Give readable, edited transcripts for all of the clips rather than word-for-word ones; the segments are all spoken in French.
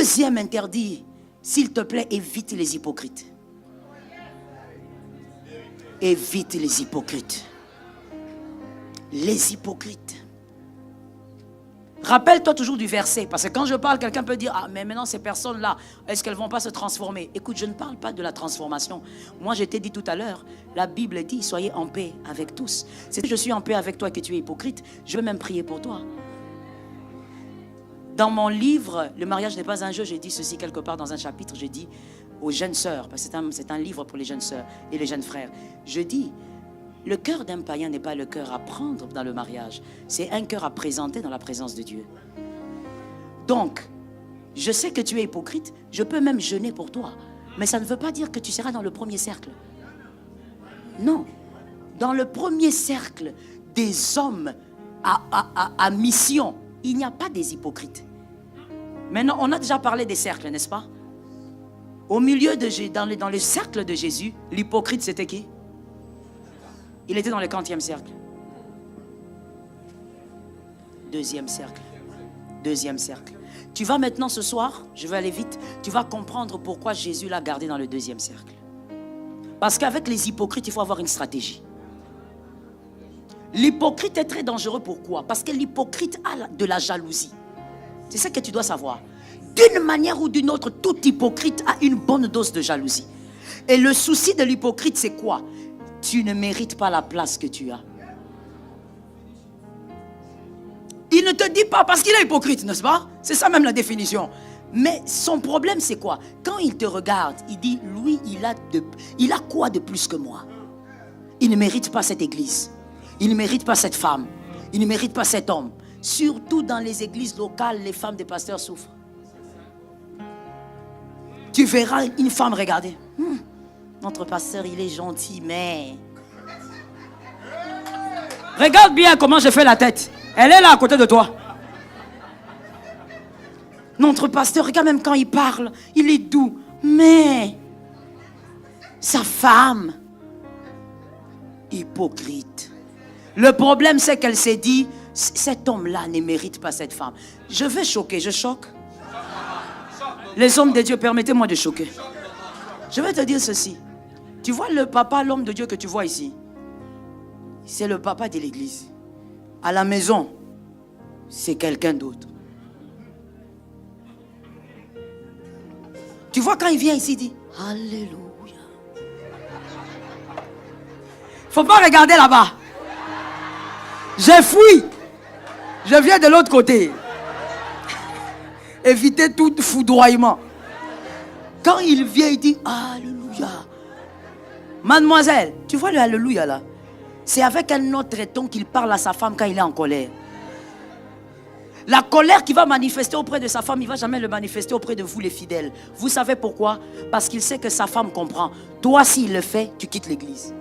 Deuxième interdit, s'il te plaît, évite les hypocrites. Évite les hypocrites. Les hypocrites. Rappelle-toi toujours du verset, parce que quand je parle, quelqu'un peut dire, ah, mais maintenant ces personnes-là, est-ce qu'elles ne vont pas se transformer? Écoute, je ne parle pas de la transformation. Moi, je t'ai dit tout à l'heure, la Bible dit, soyez en paix avec tous. Si je suis en paix avec toi et que tu es hypocrite, je vais même prier pour toi. Dans mon livre, Le mariage n'est pas un jeu, j'ai dit ceci quelque part dans un chapitre, j'ai dit aux jeunes sœurs, parce que c'est un livre pour les jeunes sœurs et les jeunes frères, je dis, le cœur d'un païen n'est pas le cœur à prendre dans le mariage. C'est un cœur à présenter dans la présence de Dieu. Donc, je sais que tu es hypocrite. Je peux même jeûner pour toi. Mais ça ne veut pas dire que tu seras dans le premier cercle. Non. Dans le premier cercle des hommes à mission, il n'y a pas des hypocrites. Maintenant, on a déjà parlé des cercles, n'est-ce pas? Au milieu dans le cercle de Jésus, l'hypocrite, c'était qui? Il était dans le 40e cercle. Deuxième cercle. Deuxième cercle. Tu vas maintenant ce soir, je vais aller vite, tu vas comprendre pourquoi Jésus l'a gardé dans le deuxième cercle. Parce qu'avec les hypocrites, il faut avoir une stratégie. L'hypocrite est très dangereux. Pourquoi? Parce que l'hypocrite a de la jalousie. C'est ça que tu dois savoir. D'une manière ou d'une autre, tout hypocrite a une bonne dose de jalousie. Et le souci de l'hypocrite, c'est quoi? Tu ne mérites pas la place que tu as. Il ne te dit pas parce qu'il est hypocrite, n'est-ce pas? C'est ça même la définition. Mais son problème, c'est quoi? Quand il te regarde, il dit, lui, il a quoi de plus que moi? Il ne mérite pas cette église. Il ne mérite pas cette femme. Il ne mérite pas cet homme. Surtout dans les églises locales, les femmes des pasteurs souffrent. Tu verras une femme regarder. Notre pasteur, il est gentil, mais... Regarde bien comment je fais la tête. Elle est là à côté de toi. Notre pasteur, regarde même quand il parle, il est doux. Mais... sa femme... hypocrite. Le problème, c'est qu'elle s'est dit, cet homme-là ne mérite pas cette femme. Je vais choquer, je choque. Les hommes de Dieu, permettez-moi de choquer. Je vais te dire ceci. Tu vois le papa, l'homme de Dieu que tu vois ici, c'est le papa de l'église. À la maison, c'est quelqu'un d'autre. Tu vois quand il vient ici, il dit Alléluia. Faut pas regarder là-bas. J'ai fui. Je viens de l'autre côté. Évitez tout foudroiement. Quand il vient, il dit Alléluia. Mademoiselle, tu vois le Alléluia là? C'est avec un autre ton qu'il parle à sa femme quand il est en colère. La colère qu'il va manifester auprès de sa femme, il ne va jamais le manifester auprès de vous les fidèles. Vous savez pourquoi? Parce qu'il sait que sa femme comprend. Toi, s'il le fait, tu quittes l'église.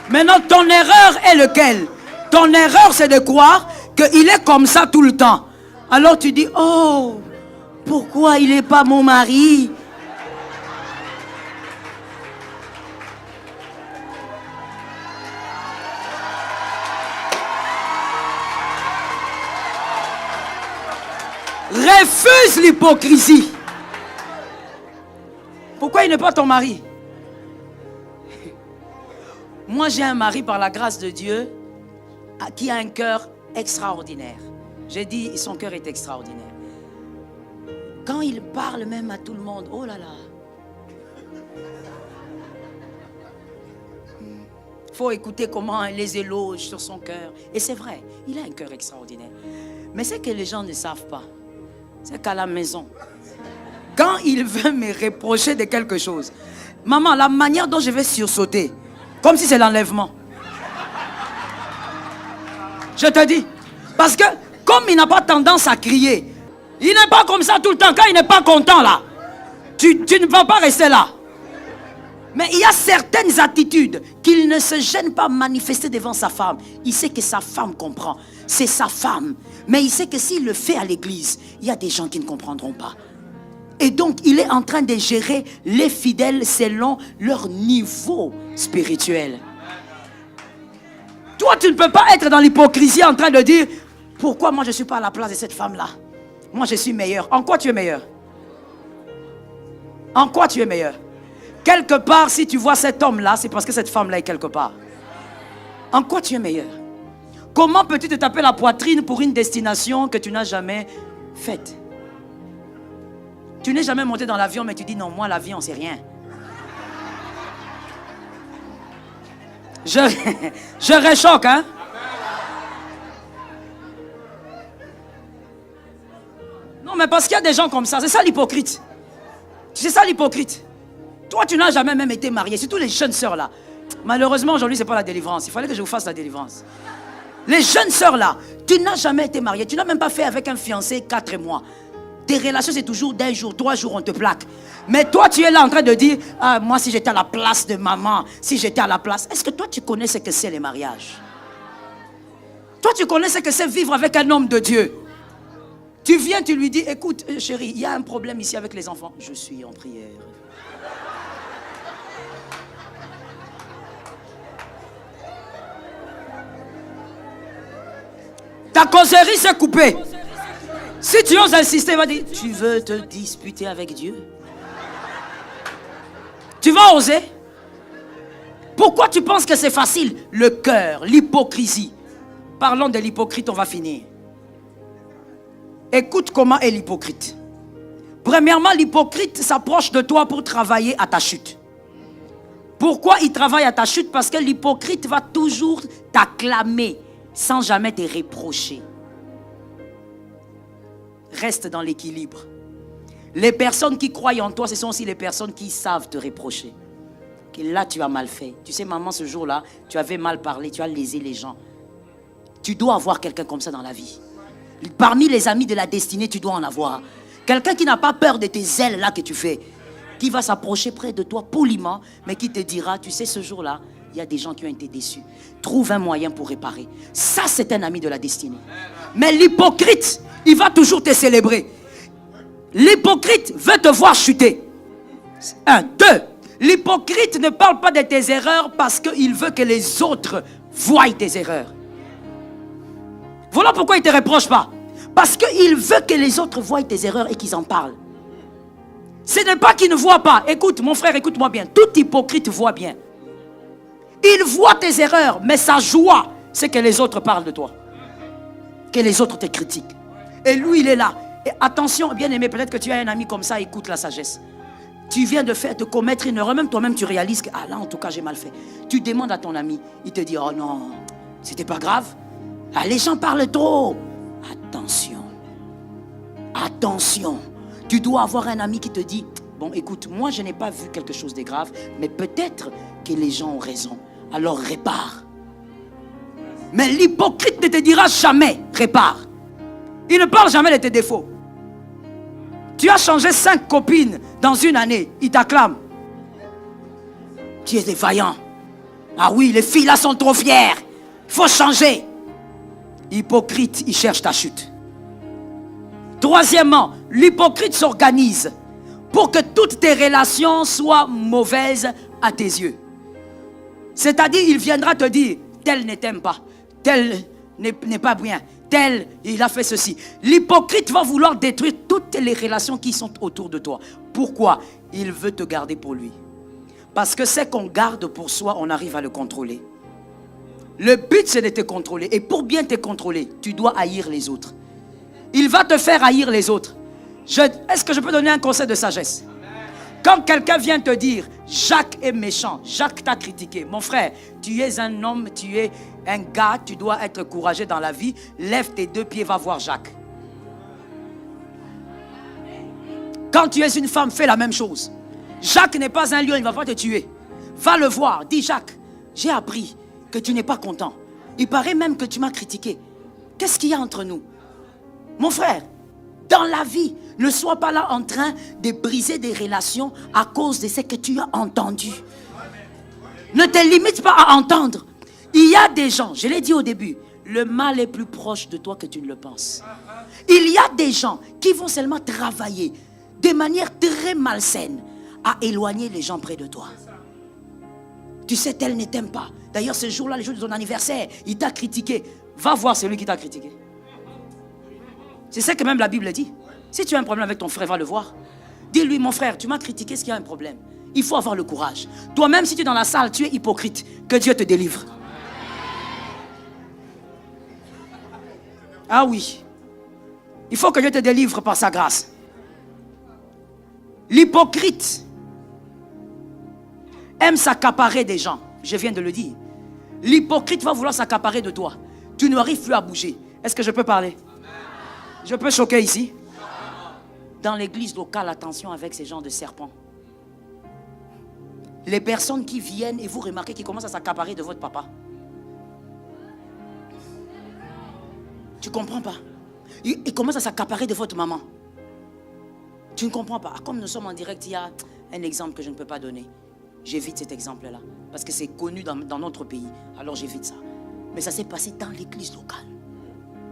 Maintenant, ton erreur est lequel? Ton erreur, c'est de croire qu'il est comme ça tout le temps. Alors tu dis, oh, pourquoi il n'est pas mon mari? Refuse l'hypocrisie. Pourquoi il n'est pas ton mari? Moi, j'ai un mari par la grâce de Dieu qui a un cœur extraordinaire. J'ai dit, son cœur est extraordinaire. Quand il parle même à tout le monde, oh là là. Il faut écouter comment il les éloge sur son cœur. Et c'est vrai, il a un cœur extraordinaire. Mais c'est que les gens ne savent pas. C'est qu'à la maison, quand il veut me reprocher de quelque chose, maman, la manière dont je vais sursauter, comme si c'est l'enlèvement. Je te dis. Parce que, comme il n'a pas tendance à crier, il n'est pas comme ça tout le temps. Quand il n'est pas content là, tu ne vas pas rester là. Mais il y a certaines attitudes qu'il ne se gêne pas à manifester devant sa femme. Il sait que sa femme comprend. C'est sa femme. Mais il sait que s'il le fait à l'église, il y a des gens qui ne comprendront pas. Et donc, il est en train de gérer les fidèles selon leur niveau spirituel. Toi, Toi, tu ne peux pas être dans l'hypocrisie en train de dire, pourquoi moi je ne suis pas à la place de cette femme-là? Moi, je suis meilleur. En quoi tu es meilleur? En quoi tu es meilleur? Quelque part, si tu vois cet homme-là, c'est parce que cette femme-là est quelque part. En quoi tu es meilleur? Comment peux-tu te taper la poitrine pour une destination que tu n'as jamais faite? Tu n'es jamais monté dans l'avion, mais tu dis non, moi l'avion, c'est rien. Je réchoque, hein? Non, mais parce qu'il y a des gens comme ça, c'est ça l'hypocrite. C'est ça l'hypocrite. Toi, tu n'as jamais même été marié, surtout les jeunes sœurs là. Malheureusement, aujourd'hui, ce n'est pas la délivrance. Il fallait que je vous fasse la délivrance. Les jeunes sœurs là, tu n'as jamais été marié, tu n'as même pas fait avec un fiancé 4 mois. Tes relations, c'est toujours d'un jour, 3 jours, on te plaque. Mais toi, tu es là en train de dire, ah, moi, si j'étais à la place de maman, si j'étais à la place. Est-ce que toi, tu connais ce que c'est les mariages? Toi, tu connais ce que c'est vivre avec un homme de Dieu? Tu viens, tu lui dis, écoute, chérie, il y a un problème ici avec les enfants. Je suis en prière. Ta causerie s'est coupée. Si tu oses insister, il va dire, tu veux te disputer avec Dieu? Tu vas oser? Pourquoi tu penses que c'est facile? Le cœur, l'hypocrisie. Parlons de l'hypocrite, on va finir. Écoute comment est l'hypocrite. Premièrement, l'hypocrite s'approche de toi pour travailler à ta chute. Pourquoi il travaille à ta chute? Parce que l'hypocrite va toujours t'acclamer sans jamais te reprocher. Reste dans l'équilibre. Les personnes qui croient en toi, ce sont aussi les personnes qui savent te reprocher. Que là, tu as mal fait. Tu sais, maman, ce jour-là, tu avais mal parlé, tu as lésé les gens. Tu dois avoir quelqu'un comme ça dans la vie. Parmi les amis de la destinée, tu dois en avoir. Quelqu'un qui n'a pas peur de tes ailes là que tu fais. Qui va s'approcher près de toi poliment, mais qui te dira, tu sais, ce jour-là, il y a des gens qui ont été déçus. Trouve un moyen pour réparer. Ça, c'est un ami de la destinée. Mais l'hypocrite, il va toujours te célébrer. L'hypocrite veut te voir chuter. 1, 2. L'hypocrite ne parle pas de tes erreurs parce qu'il veut que les autres voient tes erreurs. Voilà pourquoi il ne te reproche pas. Parce qu'il veut que les autres voient tes erreurs et qu'ils en parlent. Ce n'est pas qu'il ne voit pas. Écoute, mon frère, écoute-moi bien. Tout hypocrite voit bien. Il voit tes erreurs, mais sa joie, c'est que les autres parlent de toi. Que les autres te critiquent. Et lui, il est là. Et attention, bien aimé, peut-être que tu as un ami comme ça, écoute la sagesse. Tu viens de faire, de commettre une erreur, même toi-même tu réalises que, ah là, en tout cas, j'ai mal fait. Tu demandes à ton ami, il te dit, oh non, c'était pas grave. Ah, les gens parlent trop. Attention. Attention. Tu dois avoir un ami qui te dit, bon, écoute, moi, je n'ai pas vu quelque chose de grave, mais peut-être que les gens ont raison. Alors répare. Mais l'hypocrite ne te dira jamais, répare. Il ne parle jamais de tes défauts. Tu as changé 5 copines dans une année. Il t'acclame. Tu es défaillant. Ah oui, les filles là sont trop fières. Il faut changer. Hypocrite, il cherche ta chute. Troisièmement, l'hypocrite s'organise pour que toutes tes relations soient mauvaises à tes yeux. C'est-à-dire, il viendra te dire, tel ne t'aime pas, tel n'est pas bien, tel, il a fait ceci. L'hypocrite va vouloir détruire toutes les relations qui sont autour de toi. Pourquoi? Il veut te garder pour lui. Parce que ce qu'on garde pour soi, on arrive à le contrôler. Le but, c'est de te contrôler. Et pour bien te contrôler, tu dois haïr les autres. Il va te faire haïr les autres. Est-ce que je peux donner un conseil de sagesse? Quand quelqu'un vient te dire, Jacques est méchant, Jacques t'a critiqué. Mon frère, tu es un homme, tu es un gars, tu dois être courageux dans la vie. Lève tes 2 pieds, va voir Jacques. Quand tu es une femme, fais la même chose. Jacques n'est pas un lion, il ne va pas te tuer. Va le voir, dis Jacques, j'ai appris que tu n'es pas content. Il paraît même que tu m'as critiqué. Qu'est-ce qu'il y a entre nous? Mon frère, dans la vie, ne sois pas là en train de briser des relations à cause de ce que tu as entendu. Ne te limite pas à entendre. Il y a des gens, je l'ai dit au début, le mal est plus proche de toi que tu ne le penses. Il y a des gens qui vont seulement travailler de manière très malsaine à éloigner les gens près de toi. Tu sais, tel ne t'aime pas. D'ailleurs, ce jour-là, le jour de ton anniversaire, il t'a critiqué. Va voir celui qui t'a critiqué. C'est ça que même la Bible dit. Si tu as un problème avec ton frère, va le voir. Dis-lui, mon frère, tu m'as critiqué, est-ce qu'il y a un problème? Il faut avoir le courage. Toi-même, si tu es dans la salle, tu es hypocrite. Que Dieu te délivre. Ah oui. Il faut que Dieu te délivre par sa grâce. L'hypocrite aime s'accaparer des gens. Je viens de le dire. L'hypocrite va vouloir s'accaparer de toi. Tu n'arrives plus à bouger. Est-ce que je peux parler? Je peux choquer ici? Dans l'église locale, attention avec ces gens de serpents. Les personnes qui viennent et vous remarquez qu'ils commencent à s'accaparer de votre papa. Tu ne comprends pas? Ils commencent à s'accaparer de votre maman. Tu ne comprends pas. Comme nous sommes en direct, il y a un exemple que je ne peux pas donner. J'évite cet exemple-là. Parce que c'est connu dans notre pays. Alors j'évite ça. Mais ça s'est passé dans l'église locale.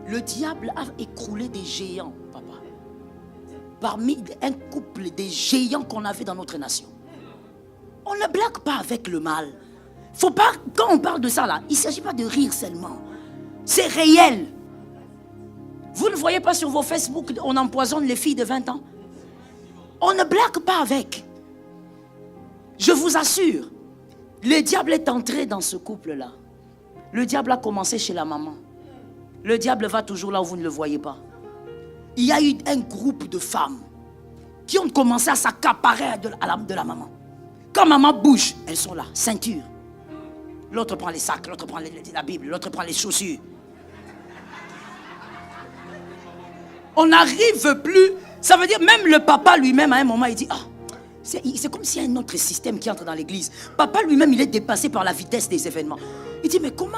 Le diable a écroulé des géants, papa. Parmi un couple des géants qu'on avait dans notre nation. On ne blague pas avec le mal. Faut pas, quand on parle de ça là, il ne s'agit pas de rire seulement. C'est réel. Vous ne voyez pas sur vos Facebook, on empoisonne les filles de 20 ans. On ne blague pas avec. Je vous assure, le diable est entré dans ce couple-là. Le diable a commencé chez la maman. Le diable va toujours là où vous ne le voyez pas. Il y a eu un groupe de femmes qui ont commencé à s'accaparer de la maman. Quand maman bouge, elles sont là, ceinture. L'autre prend les sacs, l'autre prend la Bible, l'autre prend les chaussures. On n'arrive plus. Ça veut dire, même le papa lui-même, à un moment, il dit, c'est comme s'il y a un autre système qui entre dans l'église. Papa lui-même, il est dépassé par la vitesse des événements. Il dit, mais comment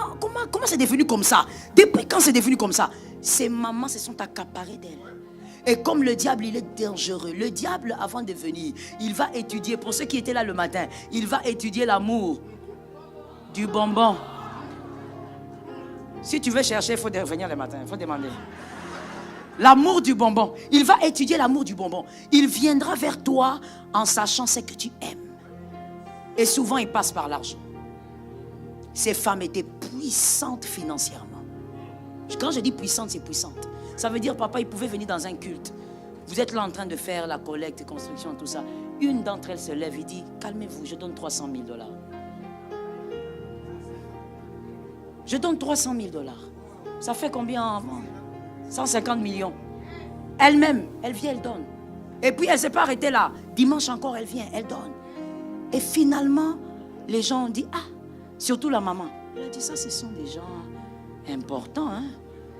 c'est devenu comme ça? Depuis quand c'est devenu comme ça? Ces mamans se sont accaparées d'elle. Et comme le diable, il est dangereux. Le diable, avant de venir, il va étudier, pour ceux qui étaient là le matin, il va étudier l'amour du bonbon. Si tu veux chercher, il faut venir le matin, il faut demander. L'amour du bonbon. Il va étudier l'amour du bonbon. Il viendra vers toi en sachant ce que tu aimes. Et souvent, il passe par l'argent. Ces femmes étaient puissantes financièrement. Quand je dis puissante, c'est puissante. Ça veut dire, papa, il pouvait venir dans un culte. Vous êtes là en train de faire la collecte, construction, tout ça. Une d'entre elles se lève et dit, calmez-vous, je donne 300 000 $. Je donne 300 000 $. Ça fait combien avant? 150 millions. Elle-même, elle vient, elle donne. Et puis elle ne s'est pas arrêtée là. Dimanche encore, elle vient, elle donne. Et finalement, les gens ont dit, surtout la maman. Elle a dit, ça, ce sont des gens importants. Hein?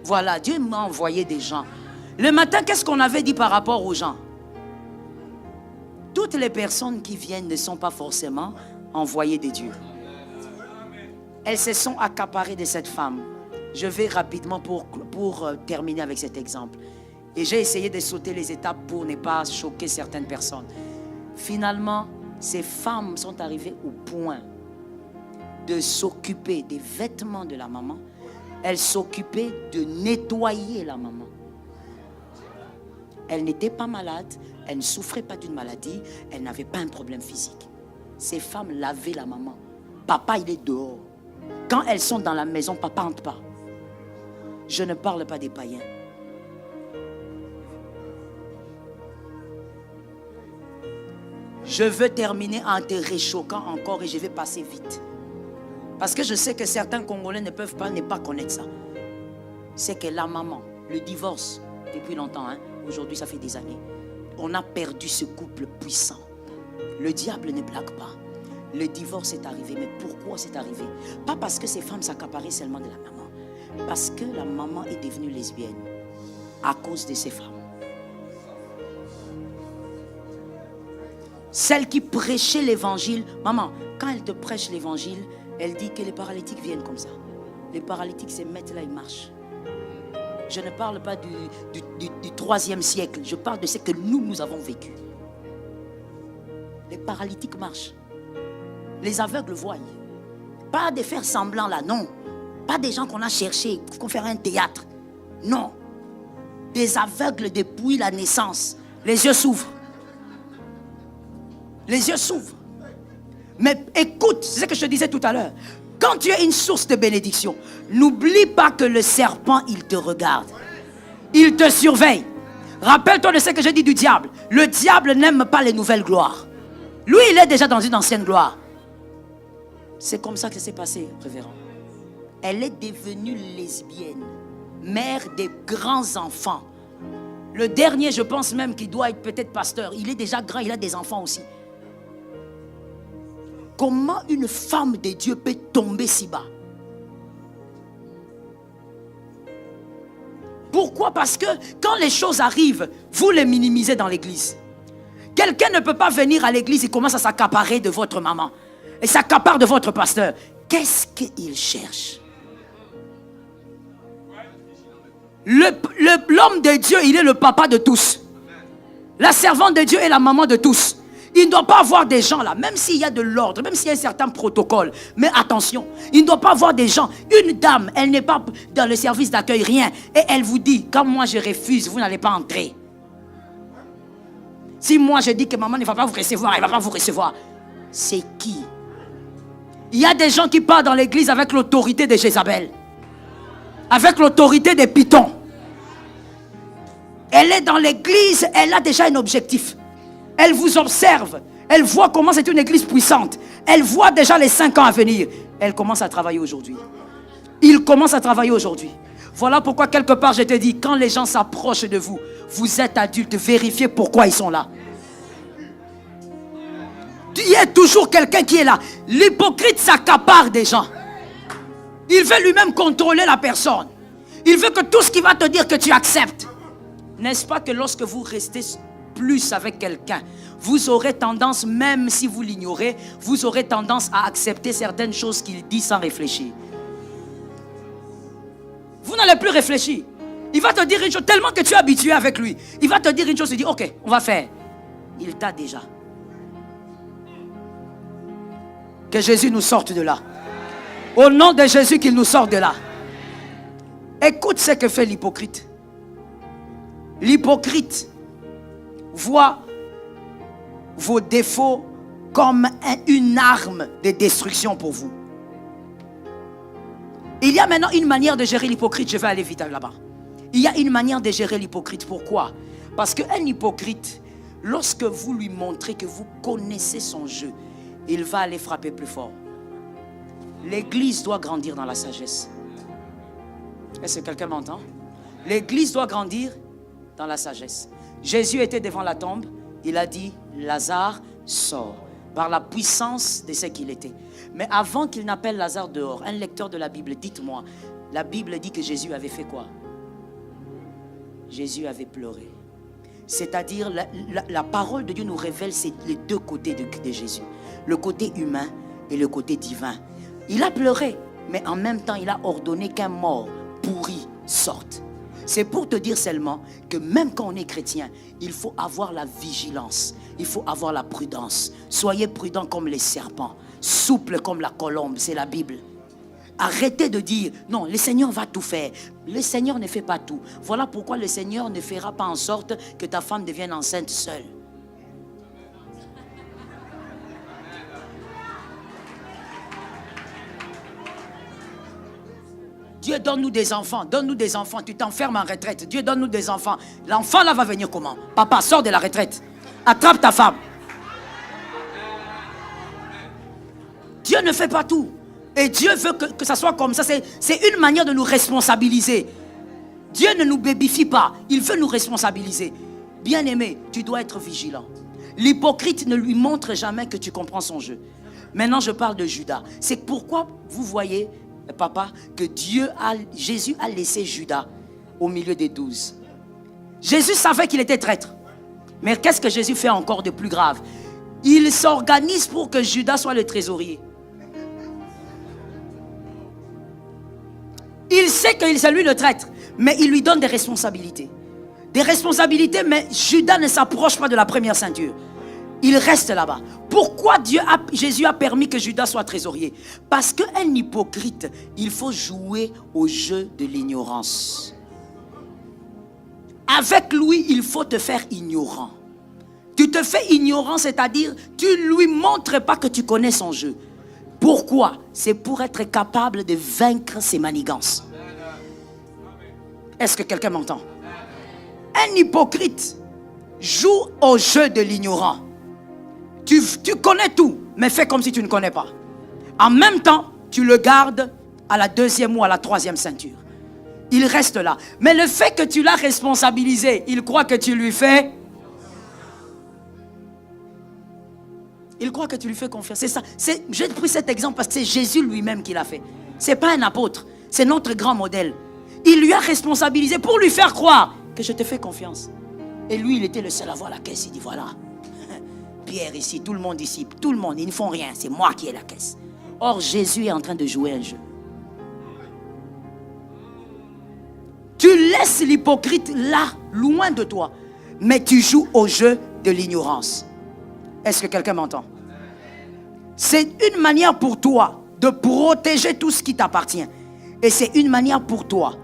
Voilà, Dieu m'a envoyé des gens. Le matin, qu'est-ce qu'on avait dit par rapport aux gens? Toutes les personnes qui viennent ne sont pas forcément envoyées de Dieu. Elles se sont accaparées de cette femme. Je vais rapidement pour terminer avec cet exemple. Et j'ai essayé de sauter les étapes pour ne pas choquer certaines personnes. Finalement, ces femmes sont arrivées au point de s'occuper des vêtements de la maman. Elles s'occupaient de nettoyer la maman. Elle n'était pas malade, elle ne souffrait pas d'une maladie, elle n'avait pas un problème physique. Ces femmes lavaient la maman. Papa, il est dehors. Quand elles sont dans la maison, papa n'entre pas. Je ne parle pas des païens. Je veux terminer en te réchauffant encore et je vais passer vite. Parce que je sais que certains Congolais ne peuvent pas ne pas connaître ça. C'est que la maman, le divorce, depuis longtemps, aujourd'hui ça fait des années, on a perdu ce couple puissant. Le diable ne blague pas. Le divorce est arrivé. Mais pourquoi c'est arrivé? Pas parce que ces femmes s'accaparaient seulement de la maman. Parce que la maman est devenue lesbienne à cause de ces femmes. Celle qui prêchait l'évangile. Maman, quand elle te prêche l'évangile, elle dit que les paralytiques viennent comme ça. Les paralytiques se mettent là, ils marchent. Je ne parle pas du 3e siècle. Je parle de ce que nous avons vécu. Les paralytiques marchent. Les aveugles voient. Pas de faire semblant là, non. Pas des gens qu'on a cherchés, qu'on fait un théâtre. Non. Des aveugles depuis la naissance. Les yeux s'ouvrent. Les yeux s'ouvrent. Mais écoute, c'est ce que je te disais tout à l'heure. Quand tu es une source de bénédiction, n'oublie pas que le serpent, il te regarde. Il te surveille. Rappelle-toi de ce que j'ai dit du diable. Le diable n'aime pas les nouvelles gloires. Lui, il est déjà dans une ancienne gloire. C'est comme ça que ça s'est passé, révérend. Elle est devenue lesbienne, mère des grands enfants. Le dernier, je pense même qu'il doit être peut-être pasteur. Il est déjà grand, il a des enfants aussi. Comment une femme de Dieu peut tomber si bas? Pourquoi? Parce que quand les choses arrivent, vous les minimisez dans l'église. Quelqu'un ne peut pas venir à l'église et commence à s'accaparer de votre maman. Et s'accapare de votre pasteur. Qu'est-ce qu'il cherche? L'homme de Dieu, il est le papa de tous. La servante de Dieu est la maman de tous. Il ne doit pas avoir des gens là, même s'il y a de l'ordre, même s'il y a un certain protocole. Mais attention, il ne doit pas avoir des gens. Une dame, elle n'est pas dans le service d'accueil, rien. Et elle vous dit, quand moi je refuse, vous n'allez pas entrer. Si moi je dis que maman ne va pas vous recevoir, elle ne va pas vous recevoir. C'est qui? Il y a des gens qui partent dans l'église avec l'autorité de Jézabel. Avec l'autorité des pitons. Elle est dans l'église, elle a déjà un objectif. Elle vous observe. Elle voit comment c'est une église puissante. Elle voit déjà les 5 ans à venir. Elle commence à travailler aujourd'hui. Il commence à travailler aujourd'hui. Voilà pourquoi quelque part je te dis, quand les gens s'approchent de vous, vous êtes adulte, vérifiez pourquoi ils sont là. Il y a toujours quelqu'un qui est là. L'hypocrite s'accapare des gens. Il veut lui-même contrôler la personne. Il veut que tout ce qu'il va te dire que tu acceptes. N'est-ce pas que lorsque vous restez plus avec quelqu'un, vous aurez tendance, même si vous l'ignorez, vous aurez tendance à accepter certaines choses qu'il dit sans réfléchir. Vous n'allez plus réfléchir. Il va te dire une chose, tellement que tu es habitué avec lui. Il va te dire une chose, tu dis, ok, on va faire. Il t'a déjà. Que Jésus nous sorte de là. Au nom de Jésus, qu'il nous sorte de là. Écoute ce que fait l'hypocrite. L'hypocrite voit vos défauts comme une arme de destruction pour vous. Il y a maintenant une manière de gérer l'hypocrite. Je vais aller vite là-bas. Il y a une manière de gérer l'hypocrite. Pourquoi? Parce qu'un hypocrite, lorsque vous lui montrez que vous connaissez son jeu, il va aller frapper plus fort. L'église doit grandir dans la sagesse. Est-ce que quelqu'un m'entend? L'église doit grandir dans la sagesse. Jésus était devant la tombe. Il a dit, Lazare sort. Par la puissance de ce qu'il était. Mais avant qu'il n'appelle Lazare dehors, un lecteur de la Bible, dites-moi, la Bible dit que Jésus avait fait quoi? Jésus avait pleuré. C'est-à-dire, la parole de Dieu nous révèle les deux côtés de Jésus. Le côté humain et le côté divin. Il a pleuré, mais en même temps, il a ordonné qu'un mort pourri sorte. C'est pour te dire seulement que même quand on est chrétien, il faut avoir la vigilance. Il faut avoir la prudence. Soyez prudents comme les serpents, souples comme la colombe, c'est la Bible. Arrêtez de dire, non, le Seigneur va tout faire. Le Seigneur ne fait pas tout. Voilà pourquoi le Seigneur ne fera pas en sorte que ta femme devienne enceinte seule. Dieu, donne-nous des enfants, donne-nous des enfants. Tu t'enfermes en retraite. Dieu, donne-nous des enfants. L'enfant là va venir comment? Papa, sors de la retraite. Attrape ta femme. Dieu ne fait pas tout. Et Dieu veut que ça soit comme ça. C'est une manière de nous responsabiliser. Dieu ne nous bébifie pas. Il veut nous responsabiliser. Bien-aimé, tu dois être vigilant. L'hypocrite ne lui montre jamais que tu comprends son jeu. Maintenant, je parle de Judas. C'est pourquoi vous voyez, papa, que Jésus a laissé Judas au milieu des 12. Jésus savait qu'il était traître. Mais qu'est-ce que Jésus fait encore de plus grave? Il s'organise pour que Judas soit le trésorier. Il sait que c'est lui le traître, mais il lui donne des responsabilités. Des responsabilités, mais Judas ne s'approche pas de la première ceinture. Il reste là-bas. Pourquoi Jésus a permis que Judas soit trésorier? Parce qu'un hypocrite, il faut jouer au jeu de l'ignorance. Avec lui, il faut te faire ignorant. Tu te fais ignorant, c'est-à-dire tu ne lui montres pas que tu connais son jeu. Pourquoi? C'est pour être capable de vaincre ses manigances. Est-ce que quelqu'un m'entend? Un hypocrite joue au jeu de l'ignorant. Tu connais tout, mais fais comme si tu ne connais pas. En même temps, tu le gardes à la 2e ou à la 3e ceinture. Il reste là. Mais le fait que tu l'as responsabilisé, il croit que tu lui fais... Il croit que tu lui fais confiance. C'est ça. J'ai pris cet exemple parce que c'est Jésus lui-même qui l'a fait. Ce n'est pas un apôtre. C'est notre grand modèle. Il lui a responsabilisé pour lui faire croire que je te fais confiance. Et lui, il était le seul à voir la caisse. Il dit voilà, Pierre ici, tout le monde ici, tout le monde, ils ne font rien. C'est moi qui ai la caisse. Or, Jésus est en train de jouer un jeu. Tu laisses l'hypocrite là, loin de toi. Mais tu joues au jeu de l'ignorance. Est-ce que quelqu'un m'entend? C'est une manière pour toi de protéger tout ce qui t'appartient. Et c'est une manière pour toi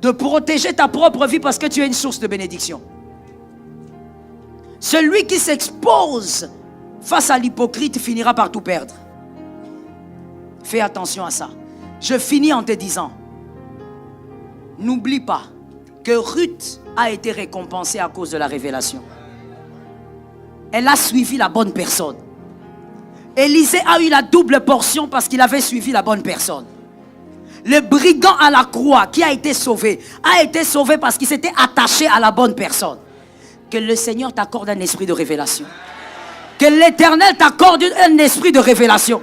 de protéger ta propre vie parce que tu es une source de bénédiction. Celui qui s'expose face à l'hypocrite finira par tout perdre. Fais attention à ça. Je finis en te disant, n'oublie pas que Ruth a été récompensée à cause de la révélation. Elle a suivi la bonne personne. Élisée a eu la double portion parce qu'il avait suivi la bonne personne. Le brigand à la croix qui a été sauvé parce qu'il s'était attaché à la bonne personne. Que le Seigneur t'accorde un esprit de révélation. Que l'Éternel t'accorde un esprit de révélation.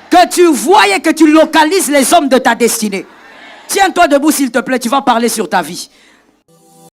Que tu voyes et que tu localises les hommes de ta destinée. Tiens-toi debout s'il te plaît, tu vas parler sur ta vie.